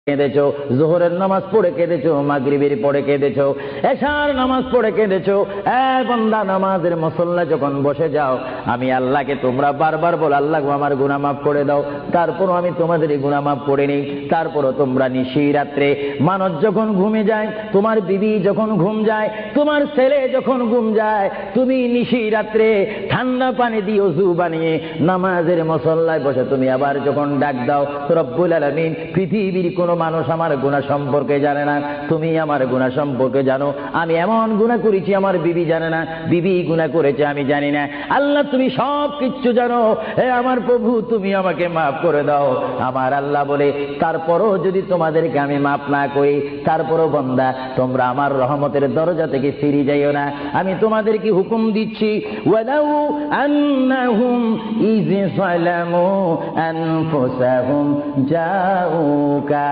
কেঁদেছো, যোহরের নামাজ পড়ে কেঁদেছো, মাগরিবের পড়ে কেঁদেছো, এশার নামাজ পড়ে কেঁদেছো। বান্দা, নামাজের মুসল্লা যখন বসে যাও, আমি আল্লাহকে তোমরা বারবার বল, আল্লাহ আমার গুনাহ মাফ করে দাও। তারপরও আমি তোমাদের গুনাহ মাফ করে নিই। তারপরও তোমরা নিশি রাত্রে, মানুষ যখন ঘুমে যায়, তোমার বিবি যখন ঘুম যায়, তোমার ছেলে যখন ঘুম যায়, তুমি নিশি রাত্রে ঠান্ডা পানি দিয়ে ওযু বানিয়ে নামাজের মুসল্লায় বসে তুমি আবার যখন ডাক দাও, রব্বুল আলামিন, পৃথিবীর কোন মানুষ আমার গুনাহ সম্পর্কে জানে না, তুমি আমার গুনাহ সম্পর্কে জানো। আমি এমন গুনাহ করেছি আমার বিবি জানে না, বিবি গুনাহ করেছে আমি জানি না। আল্লাহ, তুমি সব কিচ্ছু জানো। হে আমার প্রভু, তুমি আমাকে মাফ করে দাও। আমার আল্লাহ বলে, তারপরও যদি তোমাদেরকে আমি মাফ না করি, তারপরও বান্দা তোমরা আমার রহমতের দরজা থেকে ফিরে যাইও না। আমি তোমাদেরকে হুকুম দিচ্ছি, ওয়ালাউ আন্নাহুম ইয যালামু আনফুসাহুম জাউকা